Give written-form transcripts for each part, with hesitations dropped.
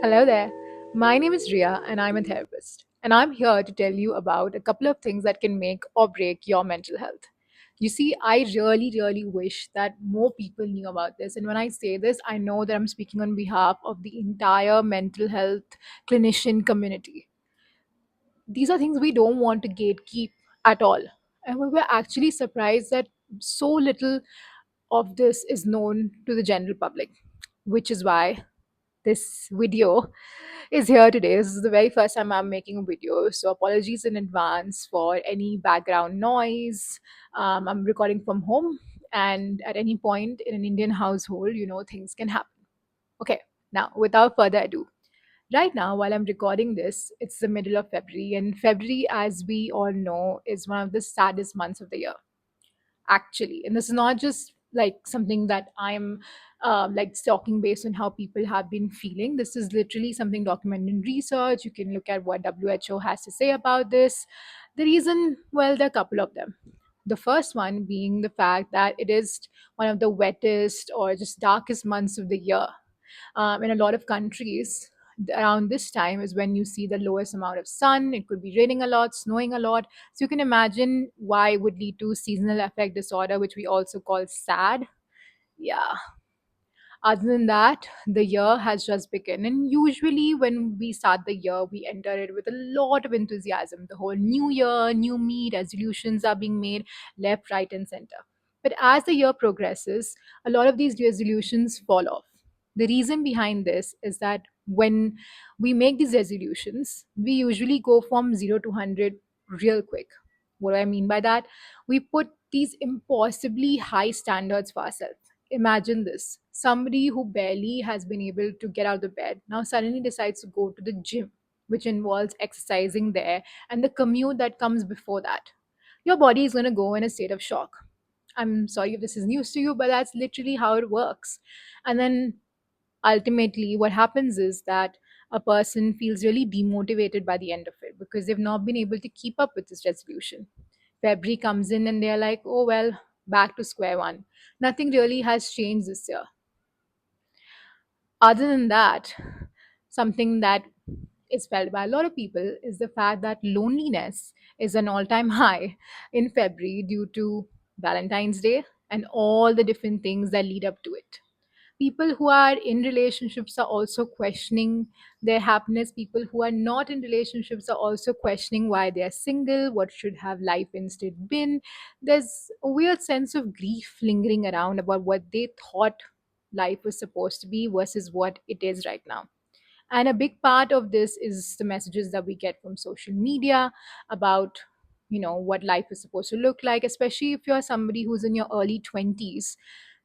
Hello there. My name is Ria and I'm a therapist. And I'm here to tell you about a couple of things that can make or break your mental health. You see, I really wish that more people knew about this. And when I say this, I know that I'm speaking on behalf of the entire mental health clinician community. These are things we don't want to gatekeep at all. And we were actually surprised that so little of this is known to the general public, which is why this video is here today. This is the very first time I'm making a video, so apologies in advance for any background noise. I'm recording from home, and at any point in an Indian household, things can happen. Okay, now without further ado, right now, while I'm recording this, it's the middle of February, and February, as we all know, is one of the saddest months of the year, actually. And this is not just like something that I'm like talking based on how people have been feeling. This is literally something documented in research. You can look at what WHO has to say about this. The reason, well, there are a couple of them. The first one being the fact that it is one of the wettest or just darkest months of the year. In a lot of countries, around this time is when you see the lowest amount of sun. It could be raining a lot, snowing a lot. So you can imagine why it would lead to seasonal affect disorder, which we also call SAD. Yeah. Other than that, the year has just begun. And usually, when we start the year, we enter it with a lot of enthusiasm. The whole new year, new me, resolutions are being made left, right, and center. But as the year progresses, a lot of these resolutions fall off. The reason behind this is that when we make these resolutions, we usually go from 0 to 100 real quick. What do I mean by that? We put these impossibly high standards for ourselves. Imagine this: somebody who barely has been able to get out of bed now suddenly decides to go to the gym, which involves exercising there and the commute that comes before that. Your body is going to go in a state of shock. I'm sorry if this is news to you, but that's literally how it works. And then ultimately, what happens is that a person feels really demotivated by the end of it because they've not been able to keep up with this resolution. February comes in and they're like, oh, well, back to square one. Nothing really has changed this year. Other than that, something that is felt by a lot of people is the fact that loneliness is an all time high in February due to Valentine's Day and all the different things that lead up to it. People who are in relationships are also questioning their happiness. People who are not in relationships are also questioning why they are single, what should have life instead been. There's a weird sense of grief lingering around about what they thought life was supposed to be versus what it is right now. And a big part of this is the messages that we get from social media about, what life is supposed to look like, especially if you're somebody who's in your early 20s.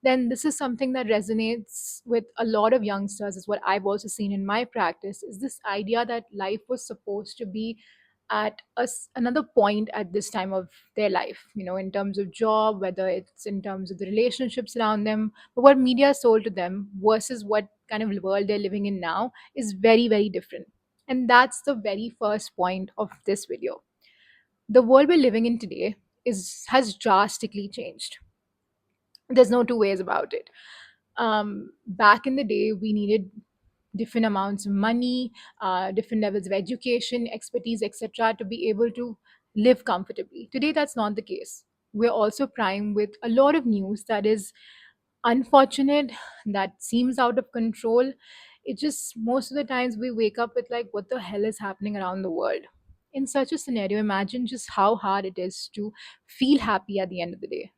Then this is something that resonates with a lot of youngsters, is what I've also seen in my practice, is this idea that life was supposed to be at another point at this time of their life, in terms of job, whether it's in terms of the relationships around them, but what media sold to them versus what kind of world they're living in now is very different. And that's the very first point of this video. The world we're living in today has drastically changed. There's no two ways about it. Back in the day, we needed different amounts of money, different levels of education, expertise, etc., to be able to live comfortably. Today, that's not the case. We're also primed with a lot of news that is unfortunate, that seems out of control. It just, most of the times we wake up with like, what the hell is happening around the world? In such a scenario, imagine just how hard it is to feel happy at the end of the day,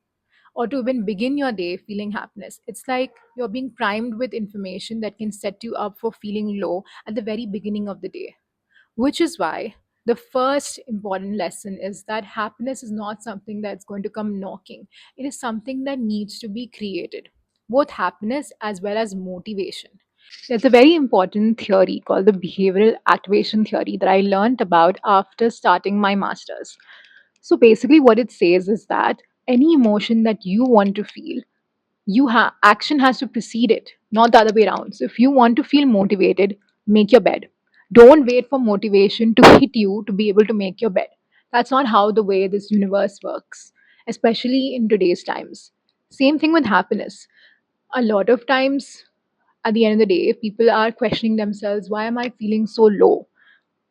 or to even begin your day feeling happiness. It's like you're being primed with information that can set you up for feeling low at the very beginning of the day. Which is why the first important lesson is that happiness is not something that's going to come knocking. It is something that needs to be created, both happiness as well as motivation. There's a very important theory called the behavioral activation theory that I learned about after starting my master's. So basically, what it says is that any emotion that you want to feel, action has to precede it, not the other way around. So if you want to feel motivated, make your bed. Don't wait for motivation to hit you to be able to make your bed. That's not how the way this universe works, especially in today's times. Same thing with happiness. A lot of times, at the end of the day, people are questioning themselves, why am I feeling so low?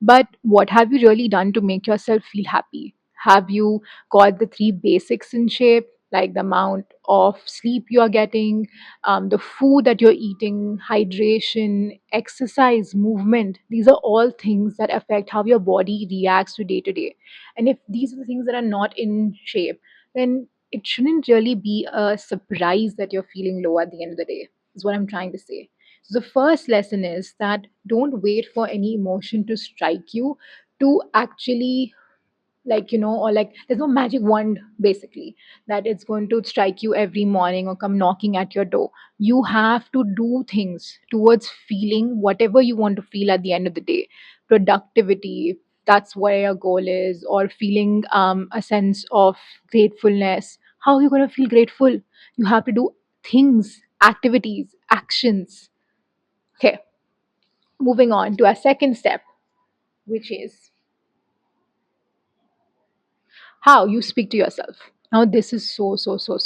But what have you really done to make yourself feel happy? Have you got the three basics in shape, like the amount of sleep you are getting, the food that you're eating, hydration, exercise, movement? These are all things that affect how your body reacts to day to day. And if these are the things that are not in shape, then it shouldn't really be a surprise that you're feeling low at the end of the day, is what I'm trying to say. So the first lesson is that don't wait for any emotion to strike you to actually, like, or like there's no magic wand basically that it's going to strike you every morning or come knocking at your door. You have to do things towards feeling whatever you want to feel at the end of the day. Productivity, if that's where your goal is, or feeling a sense of gratefulness. How are you going to feel grateful? You have to do things, activities, actions. Okay, moving on to our second step, which is how you speak to yourself. Now, this is so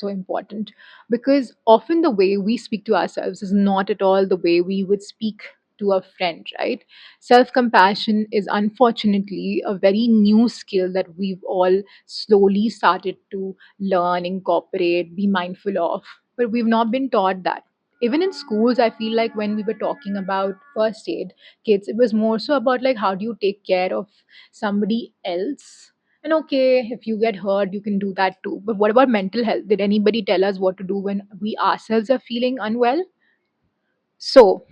important because often the way we speak to ourselves is not at all the way we would speak to a friend, right? Self compassion is unfortunately a very new skill that we've all slowly started to learn, incorporate, be mindful of, but we've not been taught that. Even in schools, I feel like when we were talking about first aid kids, it was more so about like how do you take care of somebody else. And okay, if you get hurt, you can do that too. But what about mental health? Did anybody tell us what to do when we ourselves are feeling unwell? So,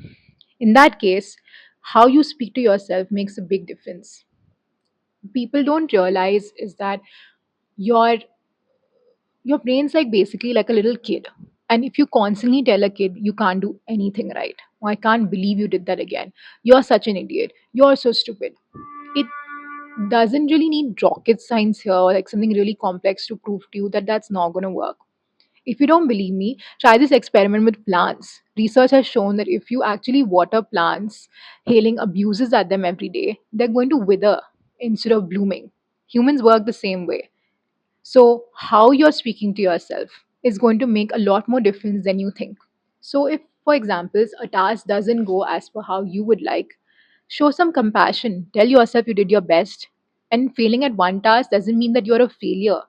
in that case, how you speak to yourself makes a big difference. People don't realize is that your your brain's like basically like a little kid. And if you constantly tell a kid you can't do anything right, oh, I can't believe you did that again. You're such an idiot. You're so stupid. It doesn't really need rocket science here or like something really complex to prove to you that that's not going to work. If you don't believe me, try this experiment with plants. Research has shown that if you actually water plants, hailing abuses at them every day, they're going to wither instead of blooming. Humans work the same way. So, how you're speaking to yourself is going to make a lot more difference than you think. So, if, for example, a task doesn't go as per how you would like, show some compassion. Tell yourself you did your best. And failing at one task doesn't mean that you're a failure.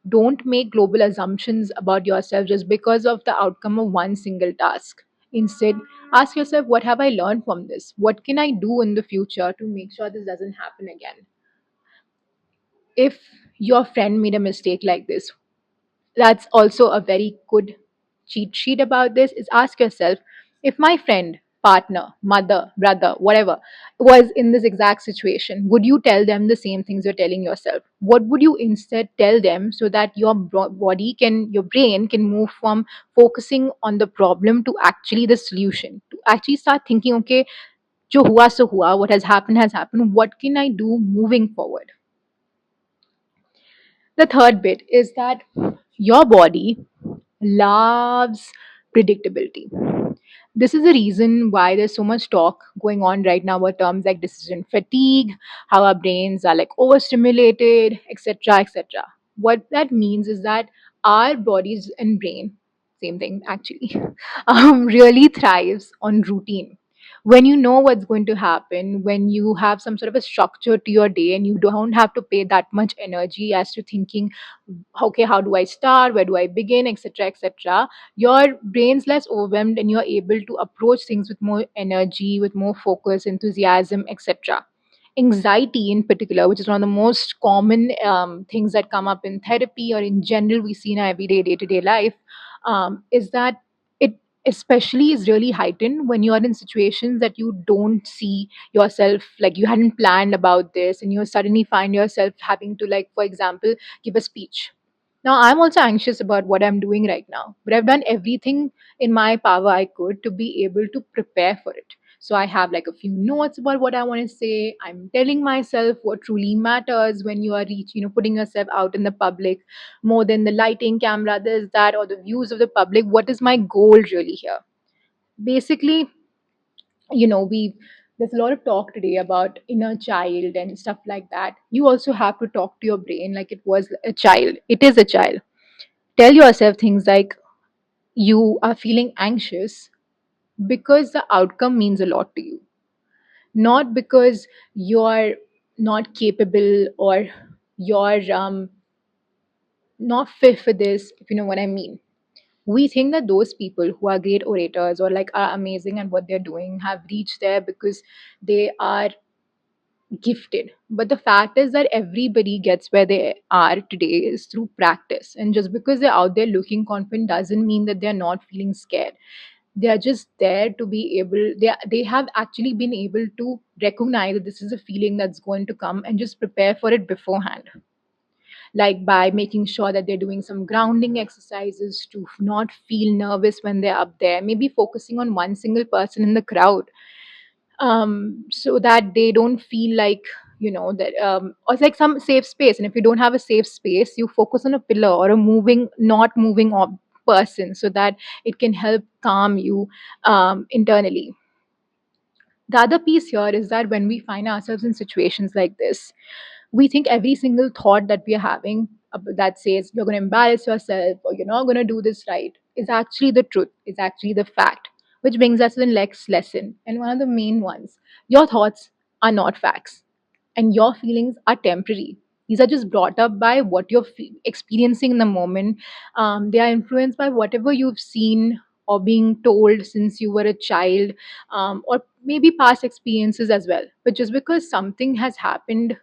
Don't make global assumptions about yourself just because of the outcome of one single task. Instead, ask yourself, what have I learned from this? What can I do in the future to make sure this doesn't happen again? If your friend made a mistake like this, that's also a very good cheat sheet about this is ask yourself, if my friend, partner, mother, brother, whatever was in this exact situation, would you tell them the same things you're telling yourself? What would you instead tell them so that your body can, your brain can move from focusing on the problem to actually the solution, to actually start thinking, okay, jo hua so hua, what has happened, what can I do moving forward? The third bit is that your body loves predictability. This is the reason why there's so much talk going on right now about terms like decision fatigue, how our brains are like overstimulated, etc. etc. What that means is that our bodies and brain, same thing actually, really thrives on routine. When you know what's going to happen, when you have some sort of a structure to your day and you don't have to pay that much energy as to thinking, okay, how do I start, where do I begin, etc. etc., your brain's less overwhelmed and you're able to approach things with more energy, with more focus, enthusiasm, etc. Anxiety in particular, which is one of the most common things that come up in therapy or in general we see in our everyday day-to-day life, is that it especially is really heightened when you are in situations that you don't see yourself, like you hadn't planned about this and you suddenly find yourself having to, like, for example, give a speech. Now, I'm also anxious about what I'm doing right now, but I've done everything in my power I could to be able to prepare for it. So I have like a few notes about what I want to say. I'm telling myself what truly matters when you are putting yourself out in the public, more than the lighting, camera, this, that, or the views of the public. What is my goal really here? Basically, we there's a lot of talk today about inner child and stuff like that. You also have to talk to your brain like it was a child. It is a child. Tell yourself things like, you are feeling anxious, because the outcome means a lot to you, not because you're not capable or you're not fit for this, if you know what I mean. We think that those people who are great orators or like are amazing at what they're doing have reached there because they are gifted. But the fact is that everybody gets where they are today is through practice. And just because they're out there looking confident doesn't mean that they're not feeling scared. They are just there to be able, they have actually been able to recognize that this is a feeling that's going to come and just prepare for it beforehand, like by making sure that they're doing some grounding exercises to not feel nervous when they're up there, maybe focusing on one single person in the crowd, so that they don't feel like, that or it's like some safe space. And if you don't have a safe space, you focus on a pillar or a moving not moving person, so that it can help calm you internally. The other piece here is that when we find ourselves in situations like this, we think every single thought that we are having that says you're going to embarrass yourself or you're not going to do this right is actually the truth, is actually the fact. Which brings us to the next lesson, and one of the main ones: your thoughts are not facts, and your feelings are temporary. These are just brought up by what you're experiencing in the moment. They are influenced by whatever you've seen or being told since you were a child, or maybe past experiences as well. But just because something has happened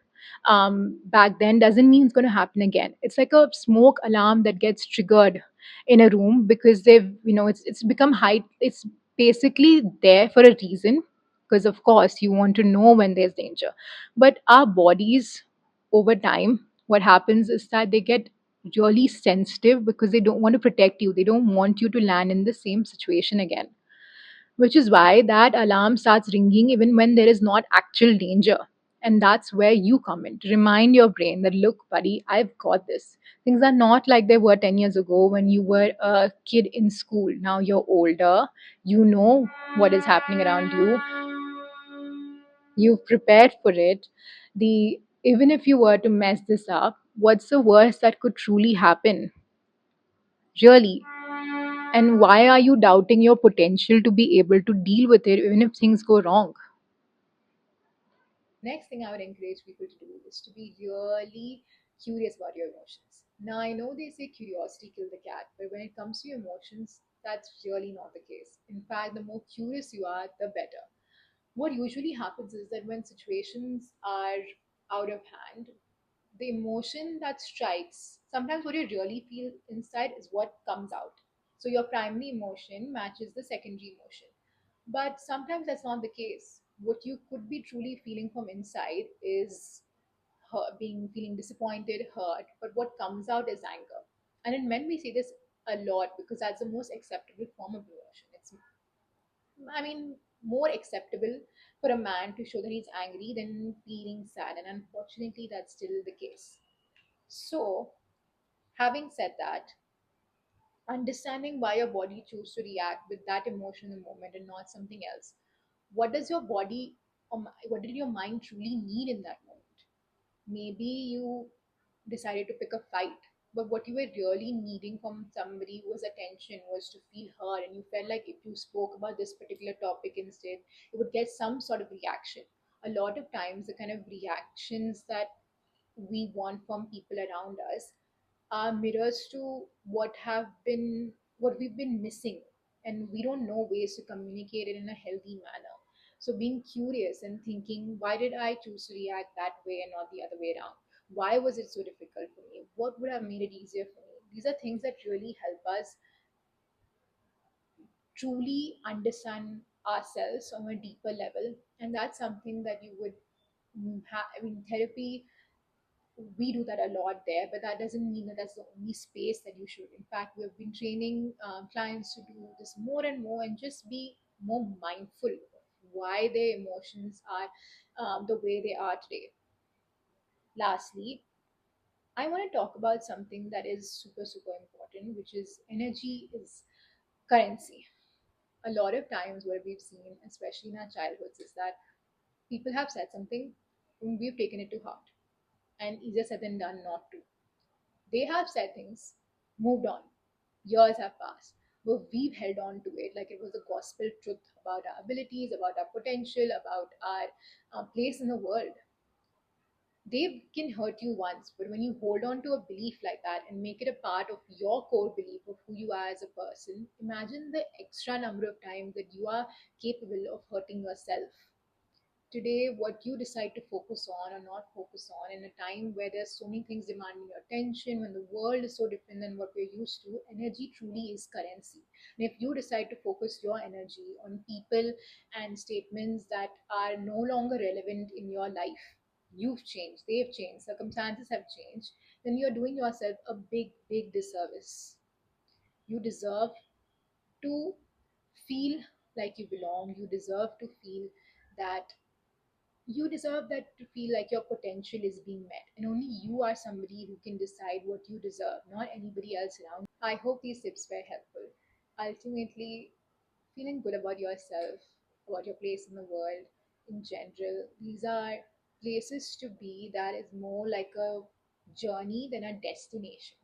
back then doesn't mean it's going to happen again. It's like a smoke alarm that gets triggered in a room because it's become high. It's basically there for a reason, because of course you want to know when there's danger. But our bodies, over time, what happens is that they get really sensitive because they don't want to protect you, they don't want you to land in the same situation again, which is why that alarm starts ringing even when there is not actual danger. And that's where you come in to remind your brain that, look, buddy, I've got this. Things are not like they were 10 years ago when you were a kid in school. Now you're older, you know what is happening around you, you've prepared for it. The Even if you were to mess this up, what's the worst that could truly happen? Really? And why are you doubting your potential to be able to deal with it even if things go wrong? Next thing I would encourage people to do is to be really curious about your emotions. Now, I know they say curiosity killed the cat, but when it comes to your emotions, that's really not the case. In fact, the more curious you are, the better. What usually happens is that when situations are out of hand, the emotion that strikes, sometimes what you really feel inside is what comes out. So your primary emotion matches the secondary emotion. But sometimes that's not the case. What you could be truly feeling from inside is feeling disappointed, hurt, but what comes out is anger. And in men, we see this a lot because that's the most acceptable form of emotion. It's, I mean, more acceptable for a man to show that he's angry than feeling sad. And unfortunately, that's still the case. So, having said that, understanding why your body chooses to react with that emotion in the moment and not something else. What does your body, what did your mind truly need in that moment? Maybe you decided to pick a fight, but what you were really needing from somebody was attention, was to feel heard, and you felt like if you spoke about this particular topic instead, it would get some sort of reaction. A lot of times, the kind of reactions that we want from people around us are mirrors to what we've been missing, and we don't know ways to communicate it in a healthy manner. So being curious and thinking, why did I choose to react that way and not the other way around? Why was it so difficult for me? What would have made it easier for me? These are things that really help us truly understand ourselves on a deeper level. And that's something that you would have, I mean, therapy, we do that a lot there, but that doesn't mean that that's the only space that you should. In fact, we've been training clients to do this more and more and just be more mindful of why their emotions are the way they are today. Lastly, I want to talk about something that is super, super important, which is energy is currency. A lot of times, what we've seen, especially in our childhoods, is that people have said something and we've taken it to heart, and easier said than done not to. They have said things, moved on. Years have passed. but we've held on to it like it was a gospel truth about our abilities, about our potential, about our place in the world. They can hurt you once, but when you hold on to a belief like that and make it a part of your core belief of who you are as a person, imagine the extra number of times that you are capable of hurting yourself. Today, what you decide to focus on or not focus on in a time where there's so many things demanding your attention, when the world is so different than what we're used to, energy truly is currency. And if you decide to focus your energy on people and statements that are no longer relevant in your life, you've changed, they've changed, circumstances have changed, then you're doing yourself a big, big disservice. You deserve to feel like you belong. You deserve to feel that to feel like your potential is being met, and only you are somebody who can decide what you deserve, not anybody else around. I hope these tips were helpful. Ultimately, feeling good about yourself, about your place in the world in general, these are places to be that is more like a journey than a destination.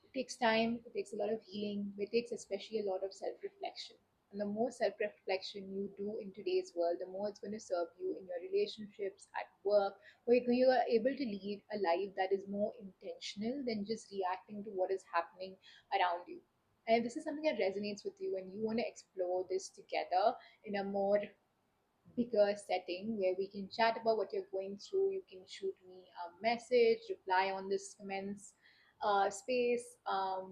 It takes time, it takes a lot of healing, it takes especially a lot of self reflection. And the more self reflection you do in today's world, the more it's going to serve you in your relationships, at work, where you are able to lead a life that is more intentional than just reacting to what is happening around you. And if this is something that resonates with you and you want to explore this together in a more bigger setting where we can chat about what you're going through. You can shoot me a message, reply on this comments space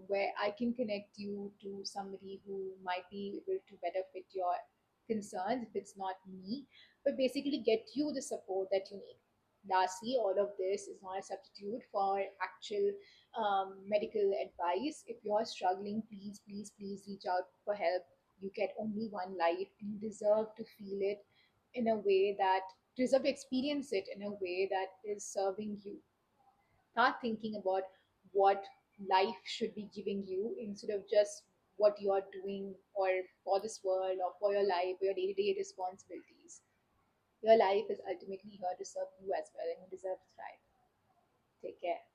where I can connect you to somebody who might be able to better fit your concerns if it's not me, but basically get you the support that you need. Lastly, all of this is not a substitute for actual medical advice. If you're struggling, please, please, please reach out for help. You get only one life and you deserve to feel it in a way that deserve to experience it in a way that is serving you. Start thinking about what life should be giving you instead of just what you are doing or for this world or for your life or your day-to-day responsibilities. Your life is ultimately here to serve you as well, and you deserve to thrive. Take care.